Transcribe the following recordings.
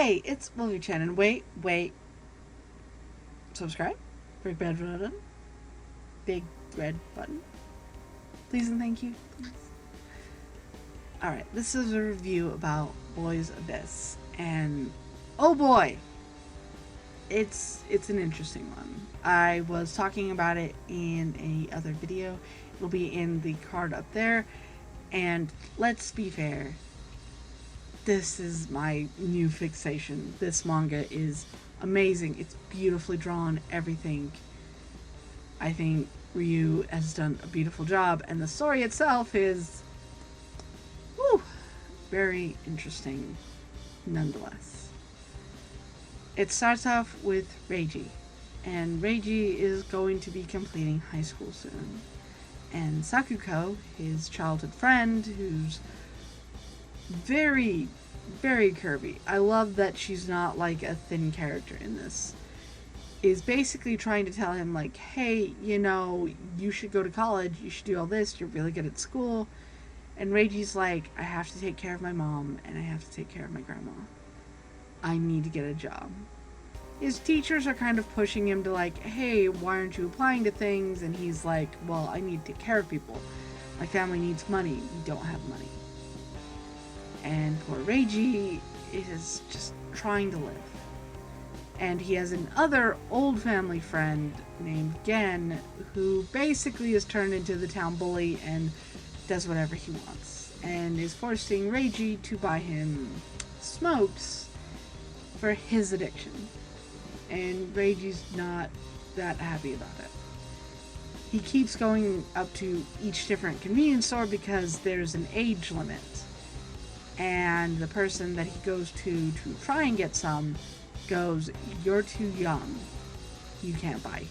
Hey, it's Wolfy-Chan, and wait, subscribe, big red button, big red button, please and thank you. Please. Alright, this is a review about Boys Abyss, and oh boy, it's an interesting one. I was talking about it in a other video. It'll be in the card up there, and let's be fair, this is my new fixation. This manga is amazing. It's beautifully drawn, everything. I think Ryu has done a beautiful job, and the story itself is very interesting nonetheless. It starts off with Reiji, and Reiji is going to be completing high school soon. And Sakuko, his childhood friend, who's very, very curvy. I love that she's not like a thin character in this. Is basically trying to tell him, like, hey, you should go to college, you should do all this, you're really good at school. And Reiji's like, I have to take care of my mom, and I have to take care of my grandma. I need to get a job. His teachers are kind of pushing him to, like, hey, why aren't you applying to things? And he's like, well, I need to take care of people. My family needs money. We don't have money. And poor Reiji is just trying to live. And he has another old family friend named Gen, who basically is turned into the town bully and does whatever he wants, and is forcing Reiji to buy him smokes for his addiction. And Reiji's not that happy about it. He keeps going up to each different convenience store because there's an age limit. And the person that he goes to try and get some goes, you're too young. You can't buy.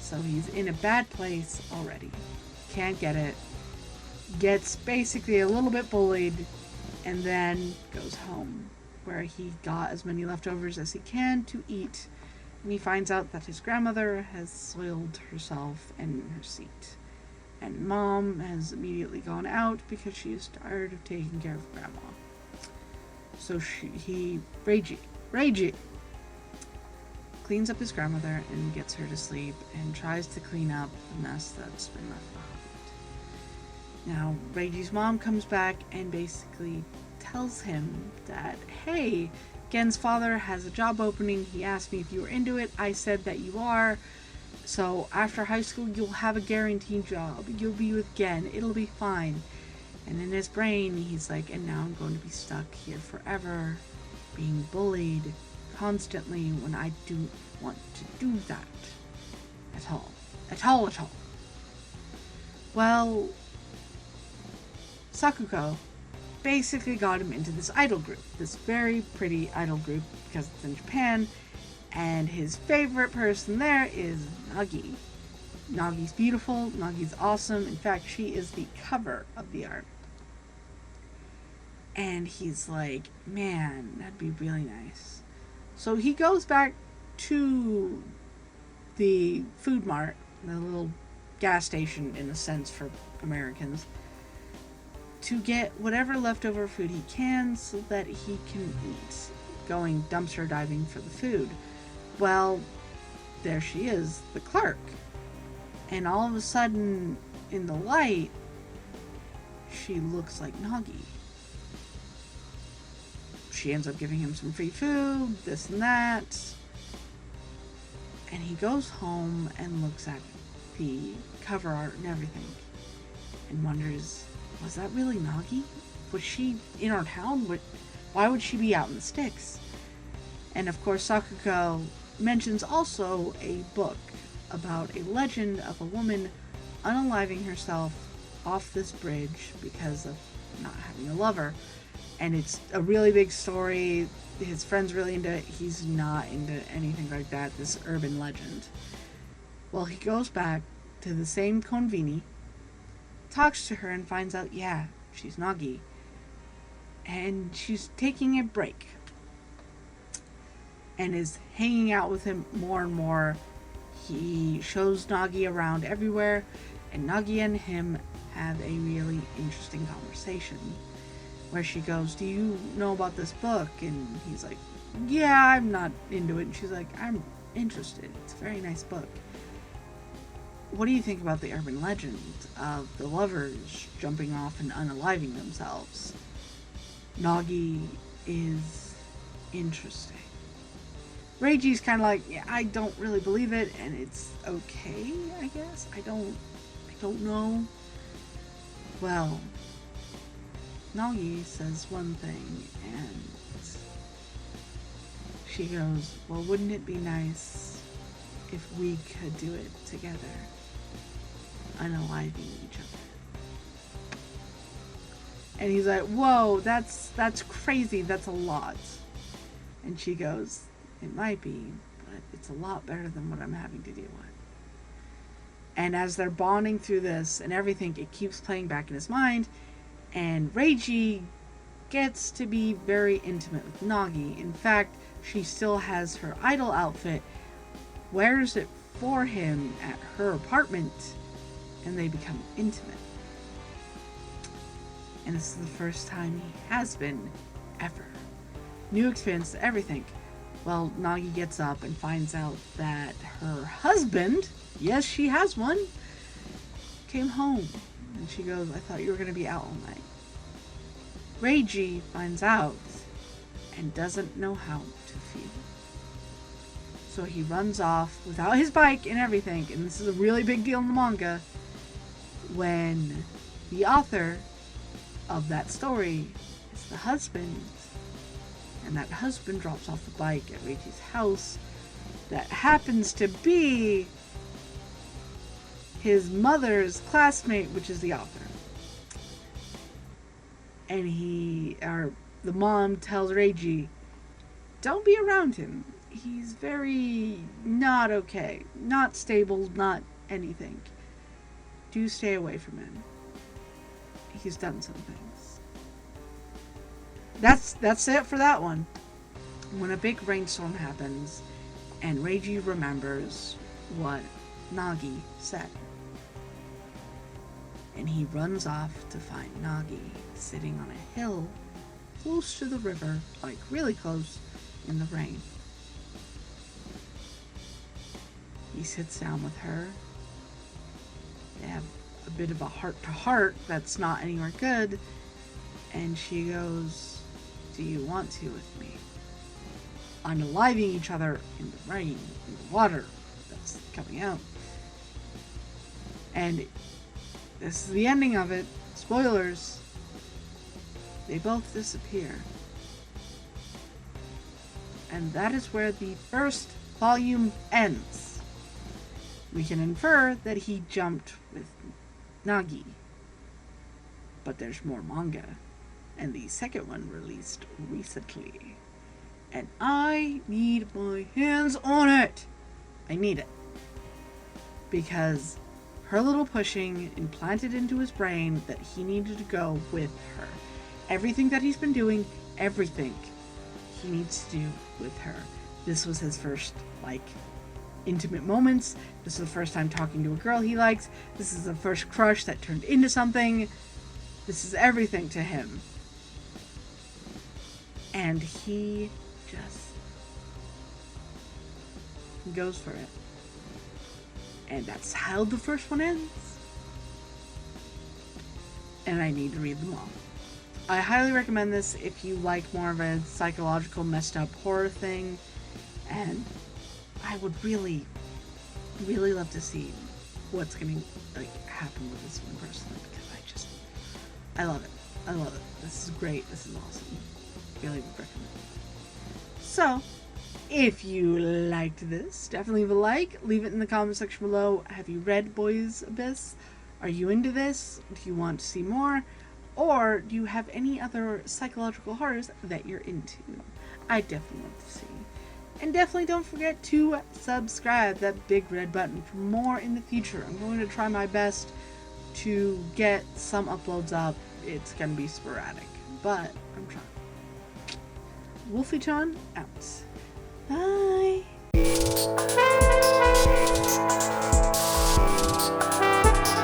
So he's in a bad place already. Can't get it. Gets basically a little bit bullied, and then goes home, where he got as many leftovers as he can to eat. And he finds out that his grandmother has soiled herself and her seat. And mom has immediately gone out because she is tired of taking care of grandma. So Reiji cleans up his grandmother and gets her to sleep and tries to clean up the mess that's been left behind. Now, Reiji's mom comes back and basically tells him that, hey, Gen's father has a job opening. He asked me if you were into it. I said that you are. So after high school, you'll have a guaranteed job. You'll be with Gen. It'll be fine. And in his brain, he's like, and now I'm going to be stuck here forever, being bullied constantly when I don't want to do that at all. At all. Well, Sakuko basically got him into this idol group, this very pretty idol group because it's in Japan, and his favorite person there is Nagi. Nagi's beautiful, Nagi's awesome. In fact, she is the cover of the art. And he's like, man, that'd be really nice. So he goes back to the food mart, the little gas station in a sense for Americans, to get whatever leftover food he can so that he can eat, going dumpster diving for the food. Well, there she is, the clerk. And all of a sudden, in the light, she looks like Nagi. She ends up giving him some free food, this and that. And he goes home and looks at the cover art and everything and wonders, was that really Nagi? Was she in our town? Why would she be out in the sticks? And of course, Sakuko mentions also a book about a legend of a woman unaliving herself off this bridge because of not having a lover. And it's a really big story. His friend's really into it. He's not into anything like that, this urban legend. Well, he goes back to the same conveni, talks to her, and finds out, yeah, she's Nagi. And she's taking a break. And is hanging out with him more and more. He shows Nagi around everywhere, and Nagi and him have a really interesting conversation. where she goes, do you know about this book? And he's like, yeah, I'm not into it. And she's like, I'm interested. It's a very nice book. What do you think about the urban legend of the lovers jumping off and unaliving themselves? Nagi is interesting. Reiji's kind of like, yeah, I don't really believe it, and it's okay, I guess. I don't know. Well, Nagi says one thing, and she goes, well, wouldn't it be nice if we could do it together, unaliving each other? And he's like, whoa, that's crazy, that's a lot. And she goes, it might be, but it's a lot better than what I'm having to deal with. And as they're bonding through this and everything, it keeps playing back in his mind, and Reiji gets to be very intimate with Nagi. In fact, she still has her idol outfit, wears it for him at her apartment, and they become intimate. And this is the first time he has been, ever. New experience to everything. Well, Nagi gets up and finds out that her husband, yes, she has one, came home. And she goes, I thought you were going to be out all night. Reiji finds out and doesn't know how to feel. So he runs off without his bike and everything. And this is a really big deal in the manga, when the author of that story is the husband. And that husband drops off the bike at Reiji's house that happens to be his mother's classmate, which is the author. And the mom tells Reiji, don't be around him. He's very not okay. Not stable, not anything. Do stay away from him. He's done some things. That's it for that one. When a big rainstorm happens and Reiji remembers what Nagi said. And he runs off to find Nagi sitting on a hill close to the river, like really close, in the rain. He sits down with her. They have a bit of a heart-to-heart that's not anywhere good. And she goes, do you want to with me? Unaliving each other in the rain, in the water that's coming out. And this is the ending of it. Spoilers. They both disappear. And that is where the first volume ends. We can infer that he jumped with Nagi. But there's more manga. And the second one released recently. And I need my hands on it. I need it. Because her little pushing implanted into his brain that he needed to go with her. Everything that he's been doing, everything he needs to do with her. This was his first, intimate moments. This is the first time talking to a girl he likes. This is the first crush that turned into something. This is everything to him. And he just goes for it. And that's how the first one ends. And I need to read them all. I highly recommend this if you like more of a psychological, messed up horror thing. And I would really, really love to see what's going to happen with this one personally. Because I love it. I love it. This is great. This is awesome. Really would recommend it. So, if you liked this, definitely leave a like. Leave it in the comment section below. Have you read Boys Abyss? Are you into this? Do you want to see more? Or do you have any other psychological horrors that you're into? I definitely want to see. And definitely don't forget to subscribe, that big red button, for more in the future. I'm going to try my best to get some uploads up. It's going to be sporadic, but I'm trying. Wolfy-Chan out. Bye.